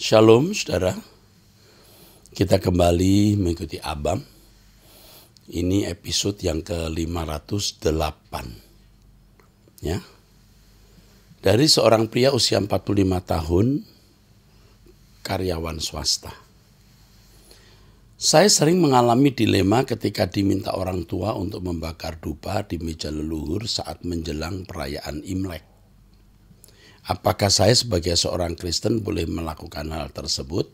Shalom saudara, kita kembali mengikuti Abam. Ini episode yang ke-508 ya. Dari seorang pria usia 45 tahun, karyawan swasta. Saya sering mengalami dilema ketika diminta orang tua untuk membakar dupa di meja leluhur saat menjelang perayaan Imlek. Apakah saya sebagai seorang Kristen boleh melakukan hal tersebut?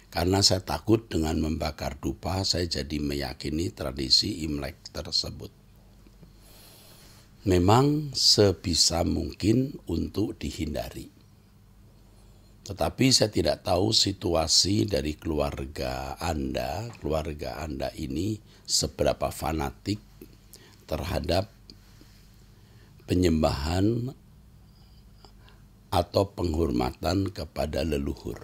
Karena saya takut dengan membakar dupa, saya jadi meyakini tradisi Imlek tersebut. Memang sebisa mungkin untuk dihindari. Tetapi saya tidak tahu situasi dari keluarga Anda ini seberapa fanatik terhadap penyembahan atau penghormatan kepada leluhur.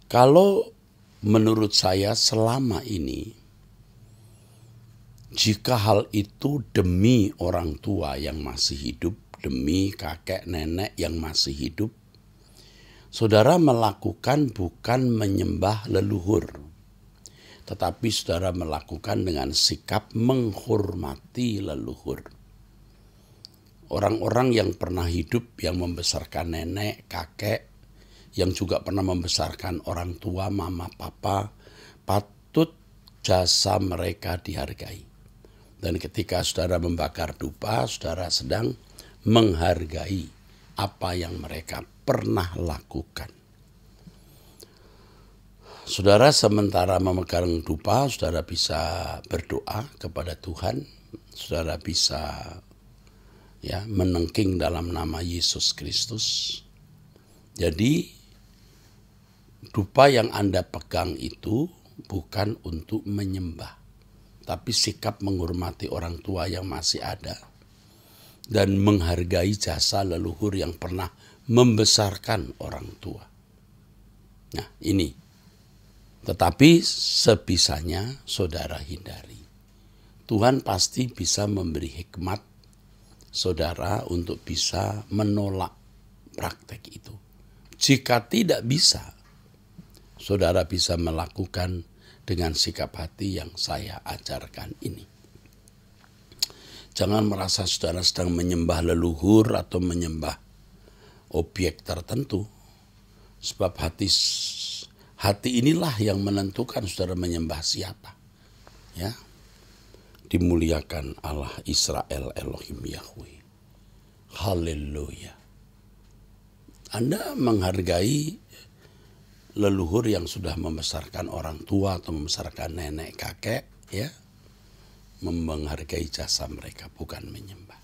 Kalau menurut saya selama ini, jika hal itu demi orang tua yang masih hidup, demi kakek nenek yang masih hidup, saudara melakukan bukan menyembah leluhur, tetapi saudara melakukan dengan sikap menghormati leluhur. Orang-orang yang pernah hidup, yang membesarkan nenek, kakek, yang juga pernah membesarkan orang tua, mama, papa, patut jasa mereka dihargai. Dan ketika saudara membakar dupa, saudara sedang menghargai apa yang mereka pernah lakukan. Saudara sementara memegang dupa, saudara bisa berdoa kepada Tuhan, saudara bisa menengking dalam nama Yesus Kristus. Jadi dupa yang Anda pegang itu bukan untuk menyembah, tapi sikap menghormati orang tua yang masih ada dan menghargai jasa leluhur yang pernah membesarkan orang tua. Nah ini, tetapi sebisanya saudara hindari. Tuhan pasti bisa memberi hikmat saudara untuk bisa menolak praktek itu. Jika tidak bisa, saudara bisa melakukan dengan sikap hati yang saya ajarkan ini. Jangan merasa saudara sedang menyembah leluhur atau menyembah objek tertentu. Sebab hati inilah yang menentukan saudara menyembah siapa. Ya. Dimuliakan Allah Israel Elohim Yahweh. Haleluya. Anda menghargai leluhur yang sudah membesarkan orang tua atau membesarkan nenek kakek, ya, menghargai jasa mereka, bukan menyembah.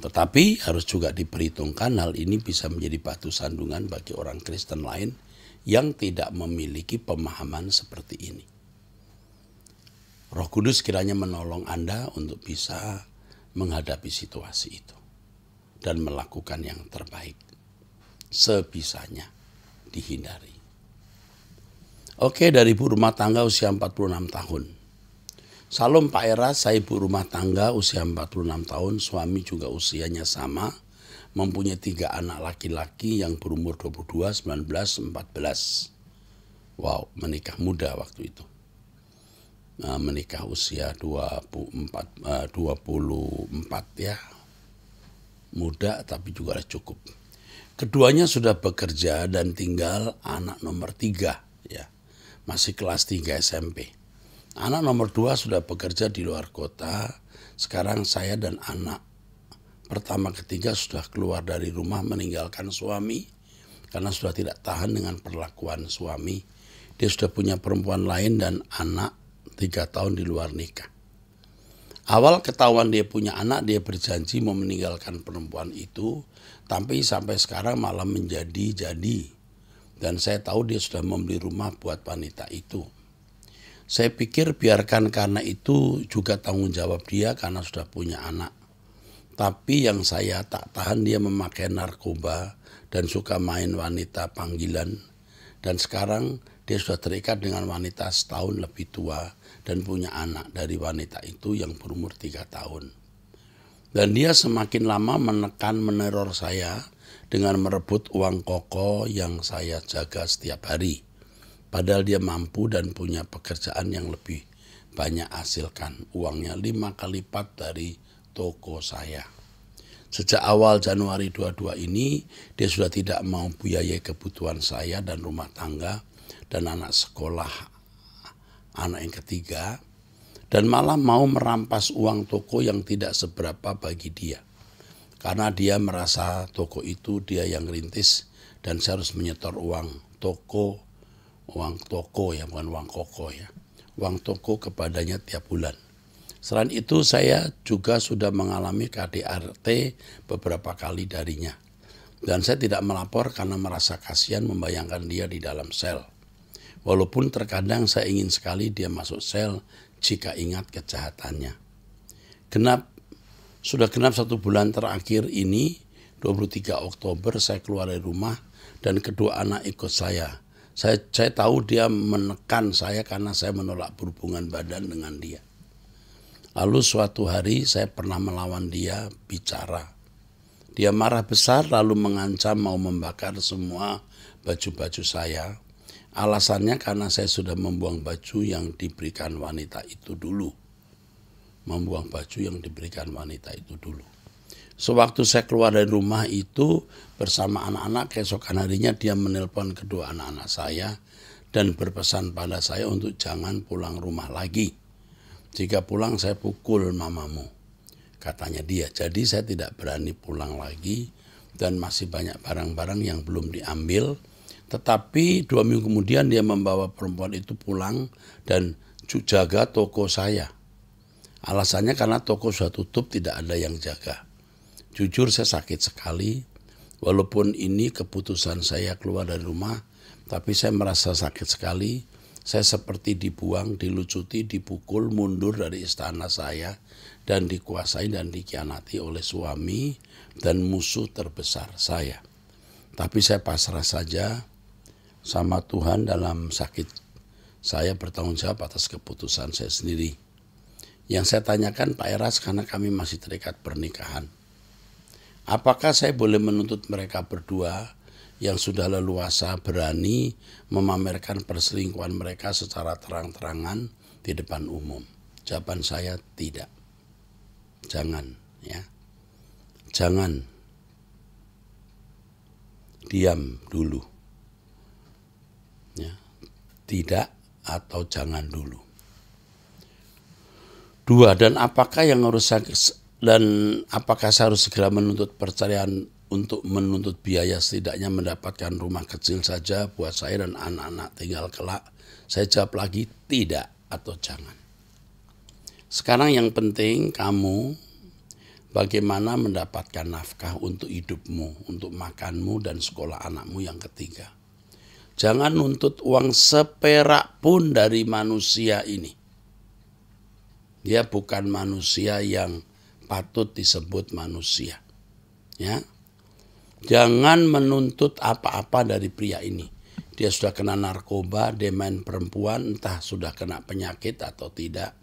Tetapi harus juga diperhitungkan hal ini bisa menjadi batu sandungan bagi orang Kristen lain yang tidak memiliki pemahaman seperti ini. Roh Kudus kiranya menolong Anda untuk bisa menghadapi situasi itu dan melakukan yang terbaik. Sebisanya dihindari. Oke, dari ibu rumah tangga usia 46 tahun. Salam Pak Era, saya ibu rumah tangga usia 46 tahun, suami juga usianya sama, mempunyai 3 anak laki-laki yang berumur 22, 19, 14. Wow, menikah muda waktu itu. Menikah usia 24 ya, muda tapi juga cukup. Keduanya sudah bekerja dan tinggal anak nomor 3 ya, masih kelas 3 SMP. Anak nomor 2 sudah bekerja di luar kota. Sekarang saya dan anak pertama ketiga sudah keluar dari rumah meninggalkan suami karena sudah tidak tahan dengan perlakuan suami. Dia sudah punya perempuan lain dan anak 3 tahun di luar nikah. Awal ketahuan dia punya anak, dia berjanji mau meninggalkan perempuan itu, tapi sampai sekarang malah menjadi-jadi. Dan saya tahu dia sudah membeli rumah buat wanita itu. Saya pikir biarkan, karena itu juga tanggung jawab dia karena sudah punya anak. Tapi yang saya tak tahan, dia memakai narkoba dan suka main wanita panggilan. Dan sekarang dia sudah terikat dengan wanita setahun lebih tua dan punya anak dari wanita itu yang berumur 3 tahun. Dan dia semakin lama menekan, meneror saya dengan merebut uang koko yang saya jaga setiap hari. Padahal dia mampu dan punya pekerjaan yang lebih banyak hasilkan. Uangnya 5 kali lipat dari toko saya. Sejak awal Januari 22 ini, dia sudah tidak mau biayai kebutuhan saya dan rumah tangga dan anak sekolah, anak yang ketiga, dan malah mau merampas uang toko yang tidak seberapa bagi dia. Karena dia merasa toko itu dia yang rintis dan saya harus menyetor uang toko ya, bukan uang koko ya, uang toko kepadanya tiap bulan. Selain itu saya juga sudah mengalami KDRT beberapa kali darinya. Dan saya tidak melapor karena merasa kasihan membayangkan dia di dalam sel. Walaupun terkadang saya ingin sekali dia masuk sel jika ingat kejahatannya. Sudah genap 1 bulan terakhir ini, 23 Oktober saya keluar dari rumah dan kedua anak ikut saya. Saya tahu dia menekan saya karena saya menolak berhubungan badan dengan dia. Lalu suatu hari saya pernah melawan dia bicara. Dia marah besar lalu mengancam mau membakar semua baju-baju saya. Alasannya karena saya sudah membuang baju yang diberikan wanita itu dulu. Sewaktu saya keluar dari rumah itu bersama anak-anak, keesokan harinya dia menelpon kedua anak-anak saya dan berpesan pada saya untuk jangan pulang rumah lagi. Jika pulang saya pukul mamamu, katanya dia. Jadi saya tidak berani pulang lagi dan masih banyak barang-barang yang belum diambil. Tetapi 2 minggu kemudian dia membawa perempuan itu pulang dan jaga toko saya. Alasannya karena toko sudah tutup, tidak ada yang jaga. Jujur saya sakit sekali, walaupun ini keputusan saya keluar dari rumah, tapi saya merasa sakit sekali. Saya seperti dibuang, dilucuti, dipukul, mundur dari istana saya, dan dikuasai dan dikhianati oleh suami dan musuh terbesar saya. Tapi saya pasrah saja sama Tuhan dalam sakit. Saya bertanggung jawab atas keputusan saya sendiri. Yang saya tanyakan Pak Eras, karena kami masih terikat pernikahan, apakah saya boleh menuntut mereka berdua yang sudah leluasa berani memamerkan perselingkuhan mereka secara terang-terangan di depan umum? Jawaban saya tidak. Jangan ya. Jangan. Diam dulu. Ya. Tidak atau jangan dulu. 2, dan apakah saya harus segera menuntut perceraian untuk menuntut biaya setidaknya mendapatkan rumah kecil saja buat saya dan anak-anak tinggal kelak? Saya jawab lagi tidak atau jangan. Sekarang yang penting kamu bagaimana mendapatkan nafkah untuk hidupmu, untuk makanmu dan sekolah anakmu yang ketiga. Jangan nuntut uang seperak pun dari manusia ini. Dia bukan manusia yang patut disebut manusia. Ya. Jangan menuntut apa-apa dari pria ini. Dia sudah kena narkoba, dia main perempuan, entah sudah kena penyakit atau tidak.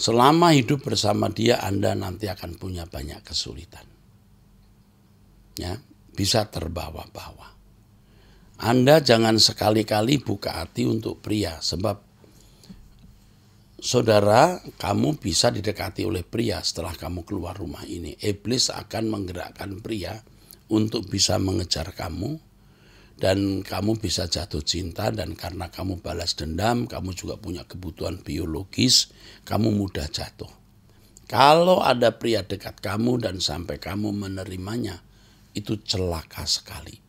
Selama hidup bersama dia, Anda nanti akan punya banyak kesulitan. Ya, bisa terbawa-bawa. Anda jangan sekali-kali buka hati untuk pria, sebab saudara, kamu bisa didekati oleh pria setelah kamu keluar rumah ini. Iblis akan menggerakkan pria untuk bisa mengejar kamu, dan kamu bisa jatuh cinta, dan karena kamu balas dendam, kamu juga punya kebutuhan biologis, kamu mudah jatuh. Kalau ada pria dekat kamu dan sampai kamu menerimanya, itu celaka sekali.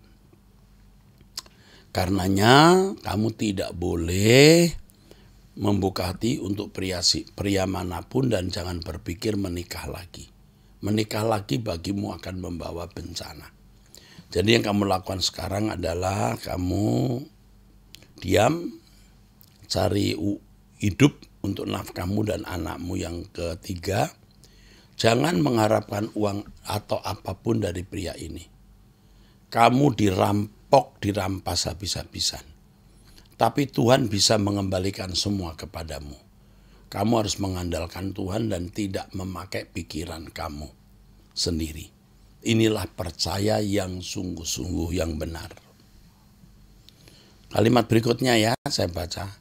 Karenanya kamu tidak boleh membuka hati untuk pria manapun dan jangan berpikir menikah lagi. Menikah lagi bagimu akan membawa bencana. Jadi yang kamu lakukan sekarang adalah kamu diam, cari hidup untuk nafkahmu dan anakmu yang ketiga. Jangan mengharapkan uang atau apapun dari pria ini. Kamu dirampas habis-habisan. Tapi Tuhan bisa mengembalikan semua kepadamu. Kamu harus mengandalkan Tuhan dan tidak memakai pikiran kamu sendiri. Inilah percaya yang sungguh-sungguh yang benar. Kalimat berikutnya ya, saya baca.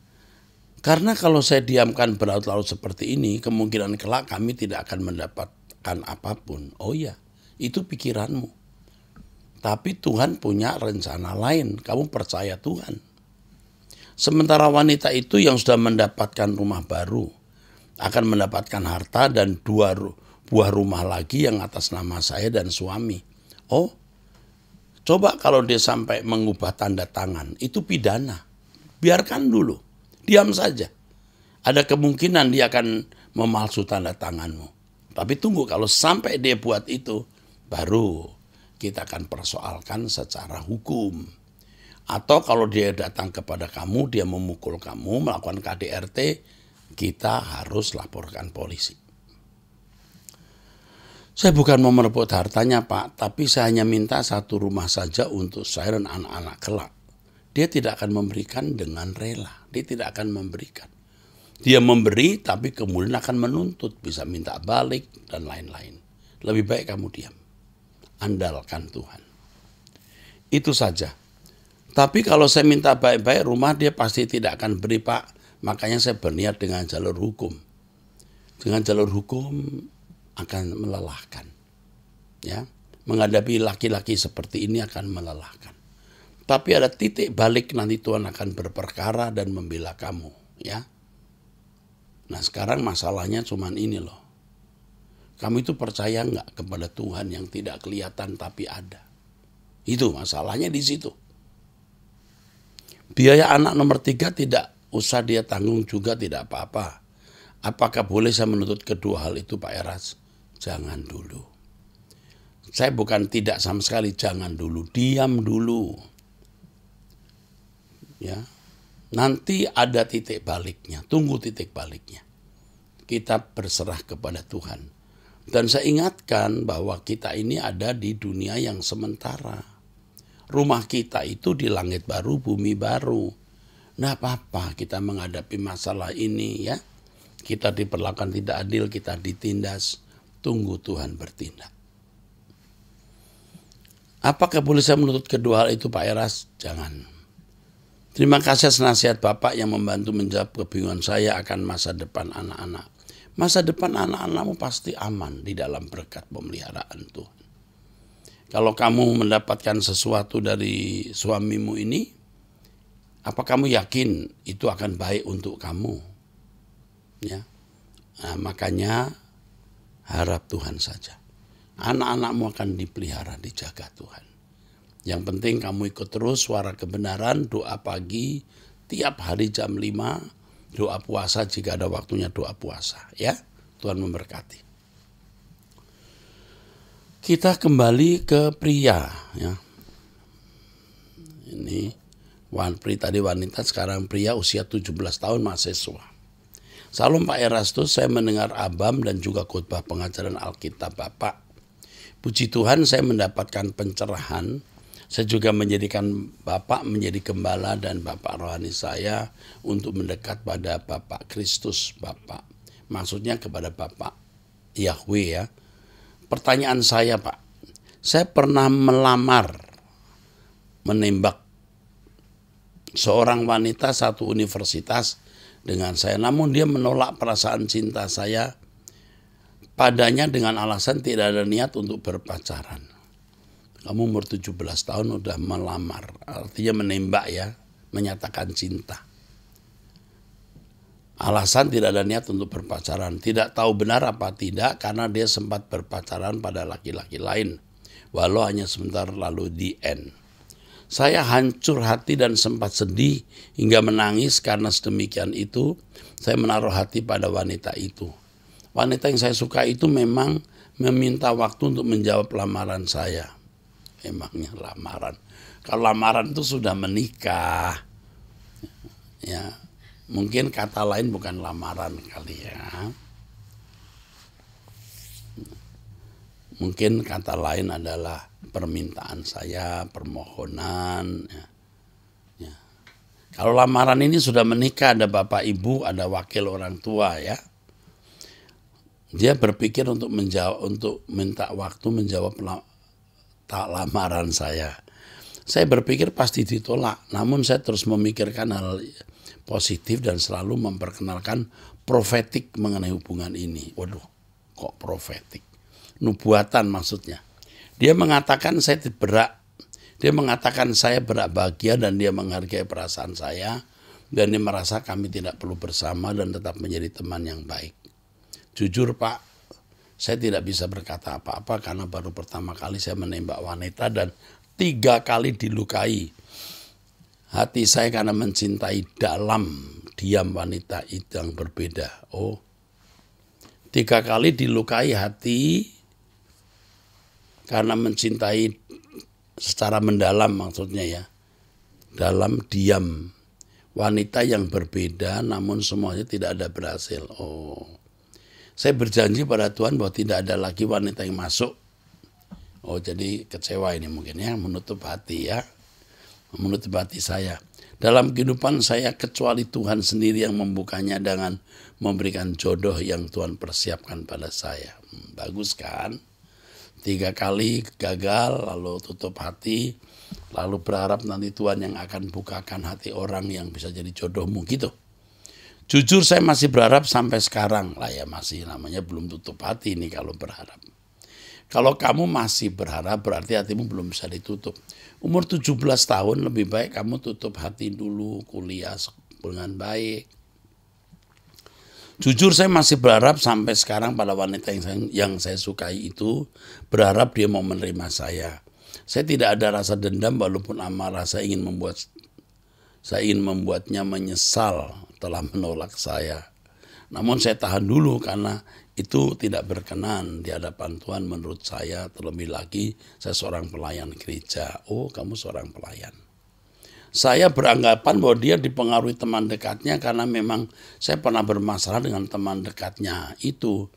Karena kalau saya diamkan berlarut-larut seperti ini, kemungkinan kelak kami tidak akan mendapatkan apapun. Oh iya, itu pikiranmu. Tapi Tuhan punya rencana lain, kamu percaya Tuhan. Sementara wanita itu yang sudah mendapatkan rumah baru, akan mendapatkan harta dan 2 buah rumah lagi yang atas nama saya dan suami. Oh, coba kalau dia sampai mengubah tanda tangan, itu pidana. Biarkan dulu, diam saja. Ada kemungkinan dia akan memalsu tanda tanganmu. Tapi tunggu, kalau sampai dia buat itu, baru kita akan persoalkan secara hukum. Atau kalau dia datang kepada kamu, dia memukul kamu, melakukan KDRT, kita harus laporkan polisi. Saya bukan mau merebut hartanya Pak, tapi saya hanya minta 1 rumah saja untuk saya dan anak-anak kelak. Dia tidak akan memberikan dengan rela, dia tidak akan memberikan. Dia memberi tapi kemudian akan menuntut, bisa minta balik dan lain-lain. Lebih baik kamu diam, andalkan Tuhan. Itu saja. Tapi kalau saya minta baik-baik rumah, dia pasti tidak akan beri Pak. Makanya saya berniat dengan jalur hukum. Dengan jalur hukum akan melelahkan. Ya, menghadapi laki-laki seperti ini akan melelahkan. Tapi ada titik balik, nanti Tuhan akan berperkara dan membela kamu. Ya. Nah sekarang masalahnya cuman ini loh. Kamu itu percaya nggak kepada Tuhan yang tidak kelihatan tapi ada? Itu masalahnya di situ. Biaya anak nomor 3 tidak usah dia tanggung juga, tidak apa-apa. Apakah boleh saya menuntut kedua hal itu Pak Eras? Jangan dulu. Saya bukan tidak sama sekali, jangan dulu, diam dulu. Ya. Nanti ada titik baliknya, tunggu titik baliknya. Kita berserah kepada Tuhan. Dan saya ingatkan bahwa kita ini ada di dunia yang sementara. Rumah kita itu di langit baru, bumi baru. Nah apa-apa kita menghadapi masalah ini ya. Kita diperlakukan tidak adil, kita ditindas. Tunggu Tuhan bertindak. Apakah boleh saya menuntut kedua hal itu Pak Eras? Jangan. Terima kasih atas nasihat Bapak yang membantu menjawab kebingungan saya akan masa depan anak-anak. Masa depan anak-anakmu pasti aman di dalam berkat pemeliharaan Tuhan. Kalau kamu mendapatkan sesuatu dari suamimu ini, apa kamu yakin itu akan baik untuk kamu? Ya, nah, makanya harap Tuhan saja. Anak-anakmu akan dipelihara, dijaga Tuhan. Yang penting kamu ikut terus suara kebenaran, doa pagi, tiap hari jam 5, doa puasa jika ada waktunya doa puasa. Ya, Tuhan memberkati. Kita kembali ke pria. Ya. Ini tadi wanita, sekarang pria usia 17 tahun mahasiswa. Salam Pak Erastus, saya mendengar Abam dan juga khotbah pengajaran Alkitab Bapak. Puji Tuhan saya mendapatkan pencerahan. Saya juga menjadikan Bapak menjadi gembala dan Bapak rohani saya untuk mendekat pada Bapak Kristus Bapak. Maksudnya kepada Bapak Yahweh ya. Pertanyaan saya Pak, saya pernah menembak seorang wanita satu universitas dengan saya. Namun dia menolak perasaan cinta saya padanya dengan alasan tidak ada niat untuk berpacaran. Kamu umur 17 tahun udah melamar, artinya menembak ya, menyatakan cinta. Alasan tidak ada niat untuk berpacaran, tidak tahu benar apa tidak karena dia sempat berpacaran pada laki-laki lain, walau hanya sebentar lalu di end. Saya hancur hati dan sempat sedih hingga menangis karena sedemikian itu saya menaruh hati pada wanita itu. Wanita yang saya suka itu memang meminta waktu untuk menjawab lamaran saya. Emangnya lamaran. Kalau lamaran itu sudah menikah. Ya, mungkin kata lain bukan lamaran kali ya. Mungkin kata lain adalah permintaan saya, permohonan. Ya. Ya. Kalau lamaran ini sudah menikah, ada bapak ibu, ada wakil orang tua ya. Dia berpikir untuk minta waktu menjawab lamaran saya. Saya berpikir pasti ditolak, namun saya terus memikirkan hal positif dan selalu memperkenalkan profetik mengenai hubungan ini. Waduh, kok profetik? Nubuatan maksudnya. Dia mengatakan saya berak bahagia dan dia menghargai perasaan saya dan dia merasa kami tidak perlu bersama dan tetap menjadi teman yang baik. Jujur Pak, saya tidak bisa berkata apa-apa karena baru pertama kali saya menembak wanita dan 3 kali dilukai hati saya karena mencintai dalam diam wanita itu yang berbeda. 3 kali dilukai hati karena mencintai secara mendalam maksudnya ya. Dalam diam wanita yang berbeda namun semuanya tidak ada berhasil. Saya berjanji pada Tuhan bahwa tidak ada lagi wanita yang masuk. Jadi kecewa ini mungkin ya, menutup hati ya. Menutup hati saya. Dalam kehidupan saya kecuali Tuhan sendiri yang membukanya dengan memberikan jodoh yang Tuhan persiapkan pada saya. Bagus kan? 3 kali gagal lalu tutup hati. Lalu berharap nanti Tuhan yang akan bukakan hati orang yang bisa jadi jodohmu gitu. Jujur saya masih berharap sampai sekarang lah ya, masih namanya belum tutup hati ini kalau berharap. Kalau kamu masih berharap berarti hatimu belum bisa ditutup. Umur 17 tahun lebih baik kamu tutup hati dulu, kuliah dengan baik. Jujur saya masih berharap sampai sekarang pada wanita yang saya sukai itu, berharap dia mau menerima saya. Saya tidak ada rasa dendam walaupun amarah saya ingin membuatnya menyesal telah menolak saya. Namun saya tahan dulu karena itu tidak berkenan di hadapan Tuhan menurut saya. Terlebih lagi saya seorang pelayan gereja. Kamu seorang pelayan. Saya beranggapan bahwa dia dipengaruhi teman dekatnya karena memang saya pernah bermasalah dengan teman dekatnya itu.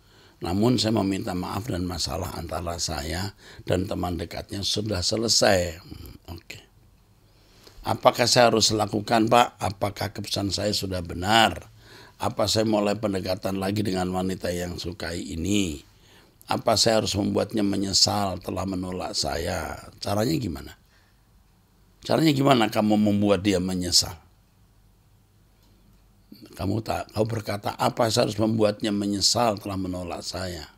Namun saya meminta maaf dan masalah antara saya dan teman dekatnya sudah selesai. Apakah saya harus lakukan Pak? Apakah keputusan saya sudah benar? Apa saya mulai pendekatan lagi dengan wanita yang sukai ini? Apa saya harus membuatnya menyesal telah menolak saya? Caranya gimana? Caranya gimana kamu membuat dia menyesal? Kamu berkata, apa saya harus membuatnya menyesal telah menolak saya?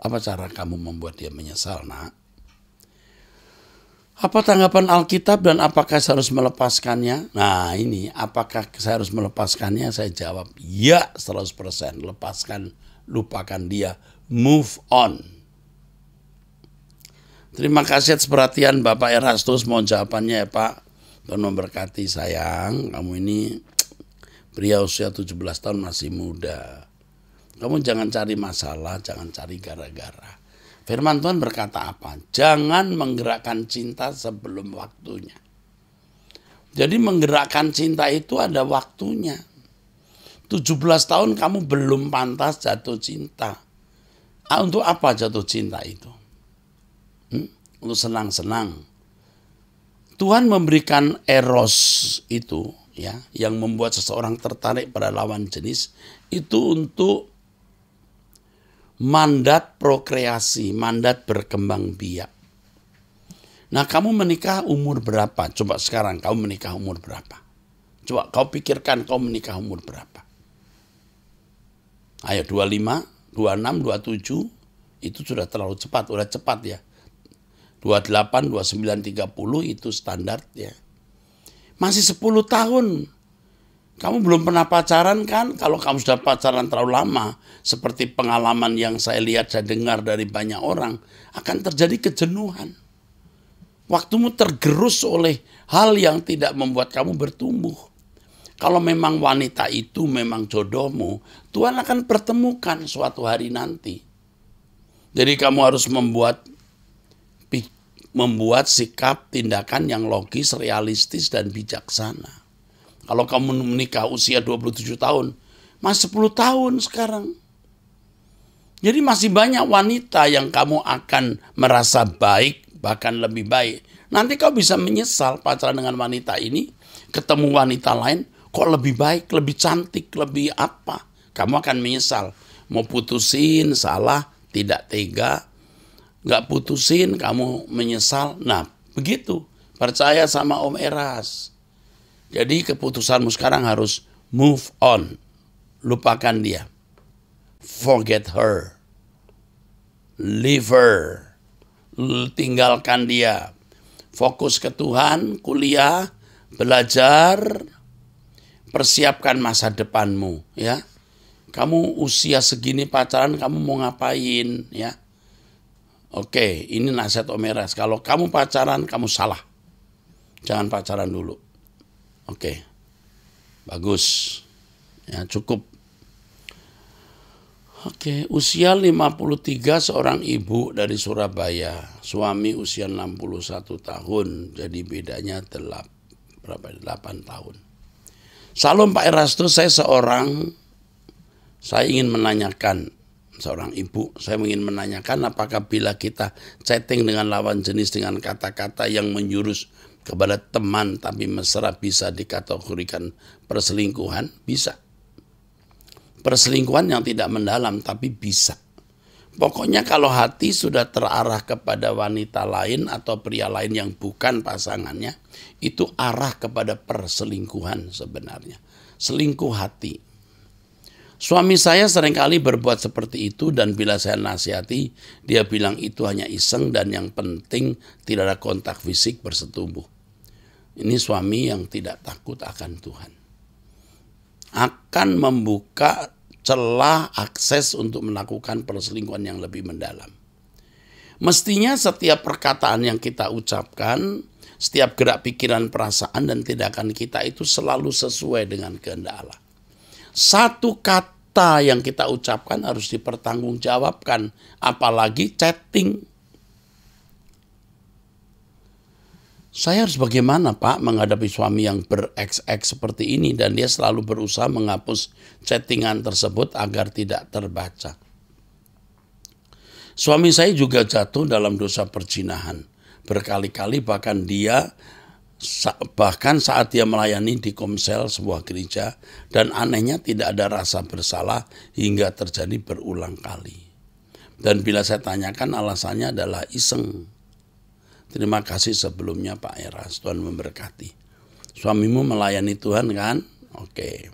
Apa cara kamu membuat dia menyesal, nak? Apa tanggapan Alkitab dan apakah saya harus melepaskannya? Nah ini, apakah saya harus melepaskannya? Saya jawab, ya 100%. Lepaskan, lupakan dia, move on. Terima kasih atas perhatian Bapak Erastus. Mohon jawabannya ya Pak. Tuhan memberkati sayang. Kamu ini pria usia 17 tahun masih muda. Kamu jangan cari masalah, jangan cari gara-gara. Firman Tuhan berkata apa? Jangan menggerakkan cinta sebelum waktunya. Jadi menggerakkan cinta itu ada waktunya. 17 tahun kamu belum pantas jatuh cinta. Untuk apa jatuh cinta itu? Untuk senang-senang. Tuhan memberikan eros itu ya, yang membuat seseorang tertarik pada lawan jenis itu untuk mandat prokreasi, mandat berkembang biak. Nah kamu menikah umur berapa? Coba sekarang kamu menikah umur berapa? Coba kau pikirkan kau menikah umur berapa? Ayo 25, 26, 27 itu sudah terlalu cepat, udah cepat ya. 28, 29, 30 itu standar ya. Masih 10 tahun. Kamu belum pernah pacaran kan? Kalau kamu sudah pacaran terlalu lama, seperti pengalaman yang saya lihat, saya dengar dari banyak orang, akan terjadi kejenuhan. Waktumu tergerus oleh hal yang tidak membuat kamu bertumbuh. Kalau memang wanita itu memang jodohmu, Tuhan akan pertemukan suatu hari nanti. Jadi kamu harus membuat sikap tindakan yang logis, realistis, dan bijaksana. Kalau kamu menikah usia 27 tahun, masih 10 tahun sekarang. Jadi masih banyak wanita yang kamu akan merasa baik, bahkan lebih baik. Nanti kau bisa menyesal pacaran dengan wanita ini, ketemu wanita lain, kok lebih baik, lebih cantik, lebih apa. Kamu akan menyesal. Mau putusin, salah, tidak tega, nggak putusin, kamu menyesal. Nah, begitu. Percaya sama Om Eras. Jadi keputusanmu sekarang harus move on. Lupakan dia. Forget her. Leave her. Tinggalkan dia. Fokus ke Tuhan, kuliah, belajar, persiapkan masa depanmu, ya. Kamu usia segini pacaran, kamu mau ngapain, ya? Oke, ini nasihat Om Eras. Kalau kamu pacaran, kamu salah. Jangan pacaran dulu. Oke, bagus. Ya, cukup. Oke, usia 53 seorang ibu dari Surabaya. Suami usia 61 tahun. Jadi bedanya 8 tahun. Salam Pak Erastus, saya ingin menanyakan, seorang ibu, saya ingin menanyakan apakah bila kita chatting dengan lawan jenis dengan kata-kata yang menjurus kepada teman tapi mesra bisa dikategorikan perselingkuhan? Bisa. Perselingkuhan yang tidak mendalam tapi bisa. Pokoknya kalau hati sudah terarah kepada wanita lain atau pria lain yang bukan pasangannya, itu arah kepada perselingkuhan sebenarnya. Selingkuh hati. Suami saya seringkali berbuat seperti itu dan bila saya nasihati, dia bilang itu hanya iseng dan yang penting tidak ada kontak fisik bersetubuh. Ini suami yang tidak takut akan Tuhan. Akan membuka celah akses untuk melakukan perselingkuhan yang lebih mendalam. Mestinya setiap perkataan yang kita ucapkan, setiap gerak pikiran, perasaan, dan tindakan kita itu selalu sesuai dengan kehendak Allah. Satu kata yang kita ucapkan harus dipertanggungjawabkan, apalagi chatting. Saya harus bagaimana Pak menghadapi suami yang ber-XX seperti ini dan dia selalu berusaha menghapus chattingan tersebut agar tidak terbaca. Suami saya juga jatuh dalam dosa perzinahan. Berkali-kali bahkan saat dia melayani di Komsel sebuah gereja dan anehnya tidak ada rasa bersalah hingga terjadi berulang kali. Dan bila saya tanyakan alasannya adalah iseng. Terima kasih sebelumnya Pak Eras, Tuhan memberkati. Suamimu melayani Tuhan kan? Oke.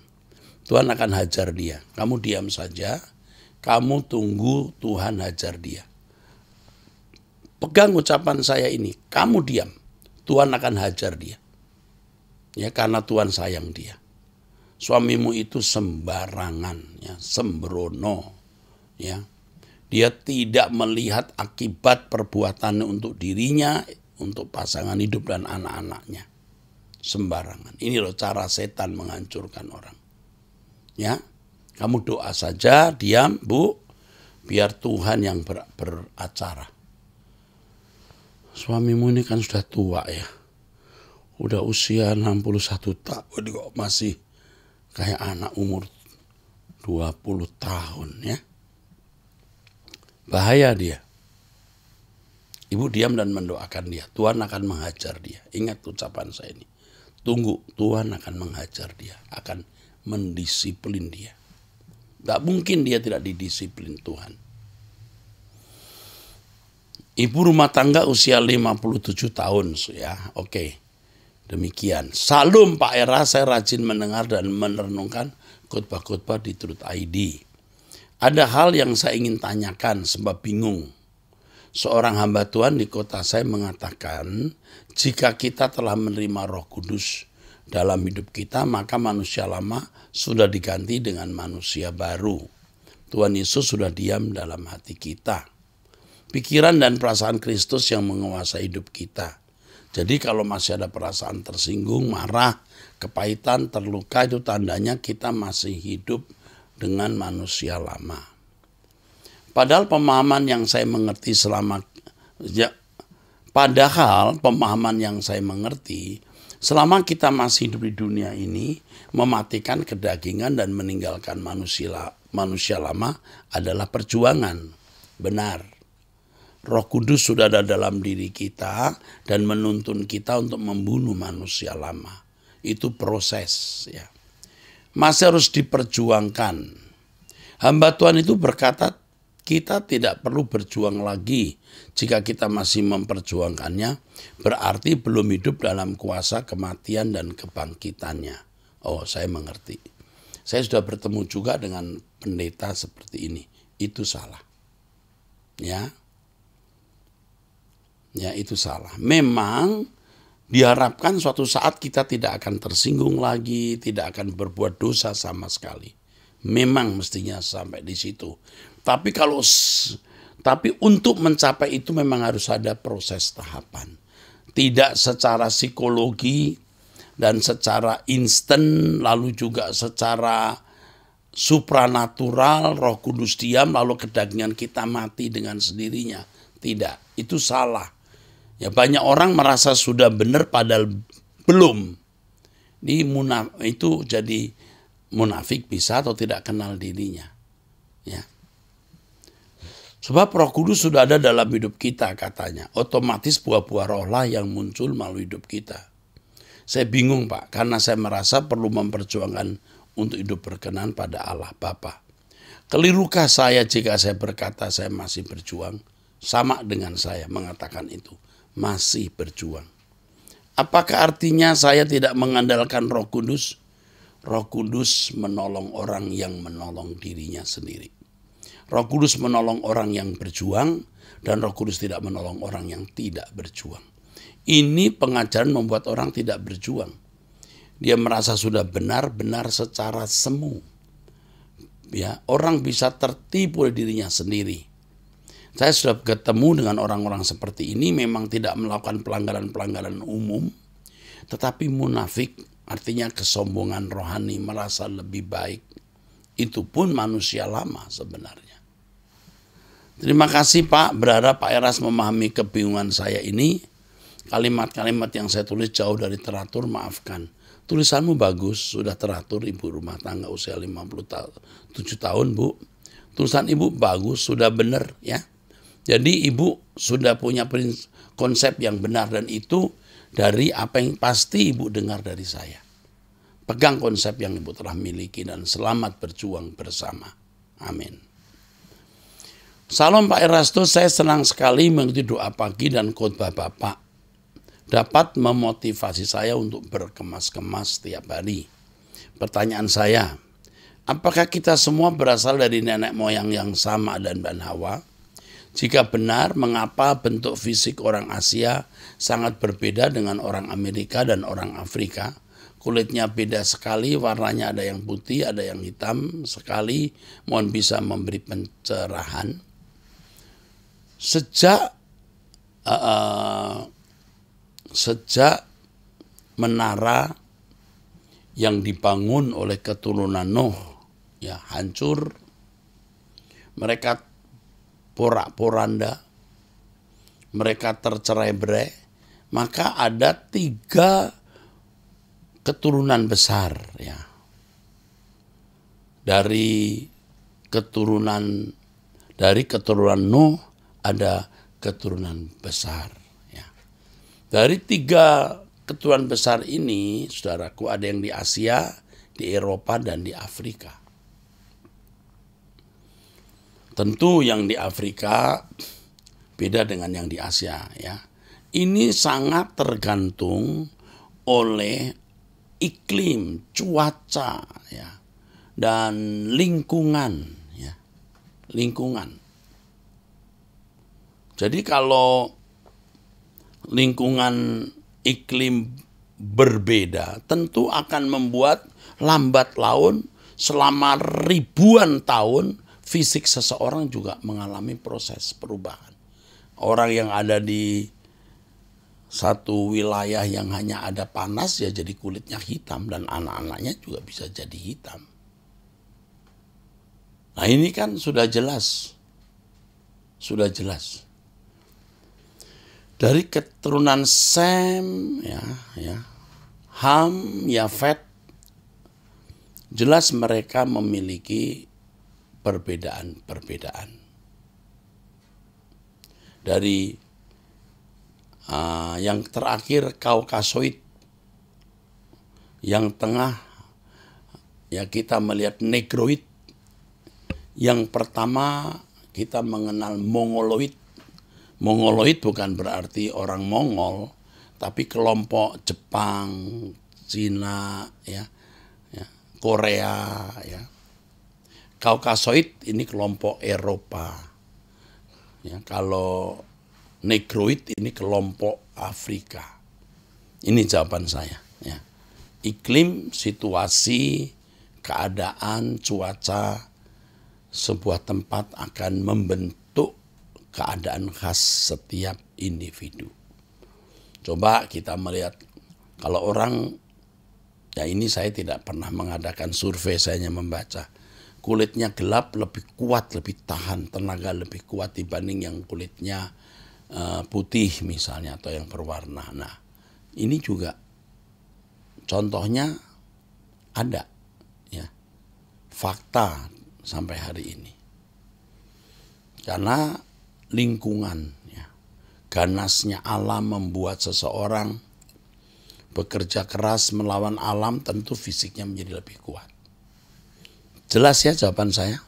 Tuhan akan hajar dia. Kamu diam saja, kamu tunggu Tuhan hajar dia. Pegang ucapan saya ini, kamu diam. Tuhan akan hajar dia. Ya, karena Tuhan sayang dia. Suamimu itu sembarangan, ya, sembrono, ya. Dia tidak melihat akibat perbuatannya untuk dirinya, untuk pasangan hidup dan anak-anaknya. Sembarangan. Ini loh cara setan menghancurkan orang. Ya, kamu doa saja, diam, Bu, biar Tuhan yang beracara. Suamimu ini kan sudah tua ya. Udah usia 61 tahun kok masih kayak anak umur 20 tahun ya. Bahaya dia. Ibu diam dan mendoakan dia. Tuhan akan menghajar dia. Ingat ucapan saya ini. Tunggu, Tuhan akan menghajar dia. Akan mendisiplin dia. Gak mungkin dia tidak didisiplin Tuhan. Ibu rumah tangga usia 57 tahun. Ya, oke. Demikian. Salam Pak Era, saya rajin mendengar dan merenungkan khotbah-khotbah di Truth ID. Ada hal yang saya ingin tanyakan sebab bingung. Seorang hamba Tuhan di kota saya mengatakan, jika kita telah menerima Roh Kudus dalam hidup kita, maka manusia lama sudah diganti dengan manusia baru. Tuhan Yesus sudah diam dalam hati kita. Pikiran dan perasaan Kristus yang menguasai hidup kita. Jadi kalau masih ada perasaan tersinggung, marah, kepahitan, terluka, itu tandanya kita masih hidup dengan manusia lama. Padahal pemahaman yang saya mengerti selama kita masih hidup di dunia ini, mematikan kedagingan dan meninggalkan manusia lama adalah perjuangan. Benar. Roh Kudus sudah ada dalam diri kita dan menuntun kita untuk membunuh manusia lama. Itu proses ya. Masih harus diperjuangkan. Hamba Tuhan itu berkata, kita tidak perlu berjuang lagi. Jika kita masih memperjuangkannya, berarti belum hidup dalam kuasa kematian dan kebangkitannya. Oh, saya mengerti. Saya sudah bertemu juga dengan pendeta seperti ini. Itu salah. Ya, itu salah. Memang diharapkan suatu saat kita tidak akan tersinggung lagi, tidak akan berbuat dosa sama sekali. Memang mestinya sampai di situ. Tapi untuk mencapai itu memang harus ada proses tahapan. Tidak secara psikologi dan secara instan, lalu juga secara supranatural, Roh Kudus diam lalu kedagingan kita mati dengan sendirinya. Tidak, itu salah. Ya, banyak orang merasa sudah benar padahal belum. Itu jadi munafik bisa atau tidak kenal dirinya. Ya. Sebab Roh Kudus sudah ada dalam hidup kita katanya. Otomatis buah-buah rohlah yang muncul melalui hidup kita. Saya bingung Pak, karena saya merasa perlu memperjuangkan untuk hidup berkenan pada Allah Bapa. Kelirukah saya jika saya berkata saya masih berjuang? Sama dengan saya mengatakan itu. Masih berjuang. Apakah artinya saya tidak mengandalkan Roh Kudus? Roh Kudus menolong orang yang menolong dirinya sendiri. Roh Kudus menolong orang yang berjuang dan Roh Kudus tidak menolong orang yang tidak berjuang. Ini pengajaran membuat orang tidak berjuang. Dia merasa sudah benar-benar secara semu. Ya, orang bisa tertipu oleh dirinya sendiri. Saya sudah ketemu dengan orang-orang seperti ini memang tidak melakukan pelanggaran-pelanggaran umum, tetapi munafik. Artinya kesombongan rohani, merasa lebih baik. Itu pun manusia lama sebenarnya. Terima kasih Pak, berharap Pak Eras memahami kebingungan saya ini. Kalimat-kalimat yang saya tulis jauh dari teratur, maafkan. Tulisanmu bagus, sudah teratur ibu rumah tangga usia 57 tahun Bu. Tulisan ibu bagus, sudah benar ya. Jadi ibu sudah punya konsep yang benar dan itu dari apa yang pasti ibu dengar dari saya. Pegang konsep yang ibu telah miliki dan selamat berjuang bersama. Amin. Salam Pak Erastus, saya senang sekali mengikuti doa pagi dan khotbah Bapak. Dapat memotivasi saya untuk berkemas-kemas setiap hari. Pertanyaan saya, apakah kita semua berasal dari nenek moyang yang sama Adam dan Hawa? Jika benar, mengapa bentuk fisik orang Asia sangat berbeda dengan orang Amerika dan orang Afrika? Kulitnya beda sekali, warnanya ada yang putih, ada yang hitam sekali. Mohon bisa memberi pencerahan. Sejak menara yang dibangun oleh keturunan Nuh ya hancur, mereka porak-poranda, mereka tercerai-berai, maka ada 3 keturunan besar ya. Dari keturunan Nuh ada keturunan besar ya. Dari 3 keturunan besar ini, saudaraku, ada yang di Asia, di Eropa dan di Afrika. Tentu yang di Afrika beda dengan yang di Asia ya. Ini sangat tergantung oleh iklim, cuaca ya, dan lingkungan ya. Lingkungan. Jadi kalau lingkungan iklim berbeda, tentu akan membuat lambat laun selama ribuan tahun fisik seseorang juga mengalami proses perubahan. Orang yang ada di satu wilayah yang hanya ada panas ya jadi kulitnya hitam dan anak-anaknya juga bisa jadi hitam. Nah ini kan sudah jelas. Sudah jelas. Dari keturunan Sem, Ham, Yafet, jelas mereka memiliki perbedaan-perbedaan. Dari yang terakhir Kaukasoid, yang tengah ya kita melihat Negroid, yang pertama kita mengenal Mongoloid. Mongoloid bukan berarti orang Mongol, tapi kelompok Jepang, Cina, ya, Korea, ya. Kaukasoid ini kelompok Eropa. Ya, kalau Negroid ini kelompok Afrika. Ini jawaban saya. Ya. Iklim, situasi, keadaan, cuaca, sebuah tempat akan membentuk keadaan khas setiap individu. Coba kita melihat, kalau orang, ya ini saya tidak pernah mengadakan survei, saya hanya membaca. Kulitnya gelap lebih kuat, lebih tahan, tenaga lebih kuat dibanding yang kulitnya putih misalnya atau yang berwarna. Nah, ini juga contohnya ada, ya, fakta sampai hari ini. Karena lingkungan, ya, ganasnya alam membuat seseorang bekerja keras melawan alam, tentu fisiknya menjadi lebih kuat. Jelas ya jawaban saya?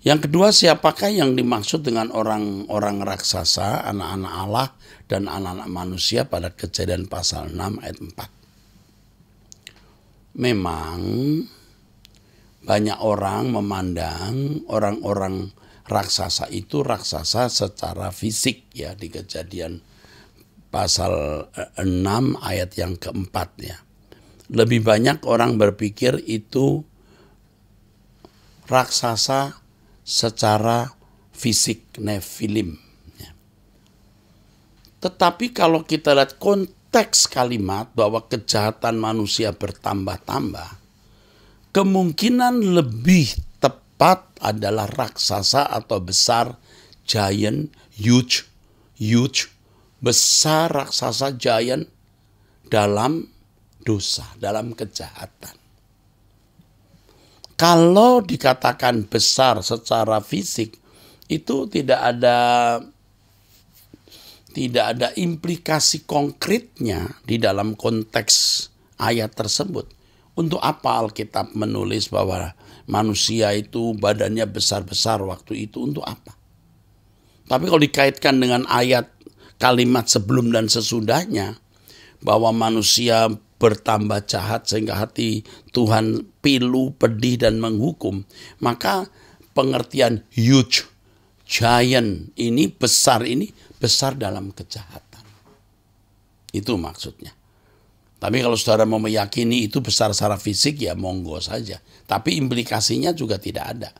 Yang kedua, siapakah yang dimaksud dengan orang-orang raksasa, anak-anak Allah, dan anak-anak manusia pada Kejadian pasal 6 ayat 4? Memang banyak orang memandang orang-orang raksasa itu raksasa secara fisik, ya, di Kejadian pasal 6 ayat yang keempat, ya. Lebih banyak orang berpikir itu raksasa secara fisik, Nephilim. Tetapi kalau kita lihat konteks kalimat bahwa kejahatan manusia bertambah-tambah, kemungkinan lebih tepat adalah raksasa atau besar, giant, huge, besar, raksasa, giant dalam dosa, dalam kejahatan. Kalau dikatakan besar secara fisik, itu tidak ada implikasi konkretnya di dalam konteks ayat tersebut. Untuk apa Alkitab menulis bahwa manusia itu badannya besar-besar waktu itu? Untuk apa? Tapi kalau dikaitkan dengan ayat kalimat sebelum dan sesudahnya, bahwa manusia bertambah jahat sehingga hati Tuhan pilu, pedih, dan menghukum, maka pengertian huge, giant ini besar dalam kejahatan. Itu maksudnya. Tapi kalau saudara mau meyakini itu besar secara fisik, ya monggo saja. Tapi implikasinya juga tidak ada.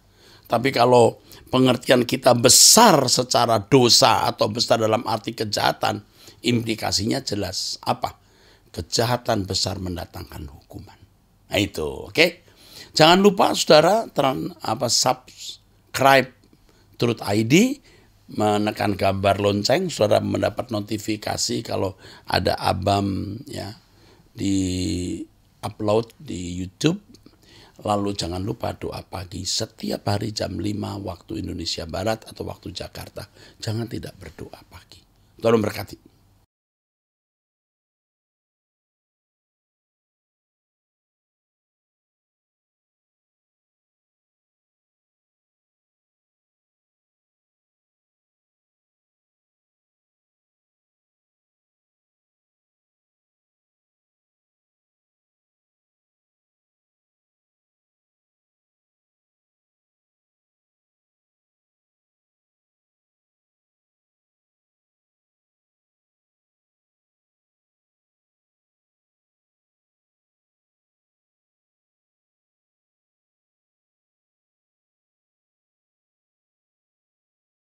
Tapi kalau pengertian kita besar secara dosa atau besar dalam arti kejahatan, implikasinya jelas. Apa? Kejahatan besar mendatangkan hukuman. Nah itu, oke? Jangan lupa saudara subscribe Truth ID, menekan gambar lonceng, saudara mendapat notifikasi kalau ada Abam, ya, di upload di YouTube. Lalu jangan lupa doa pagi setiap hari jam 5 waktu Indonesia Barat atau waktu Jakarta. Jangan tidak berdoa pagi. Tolong berkati.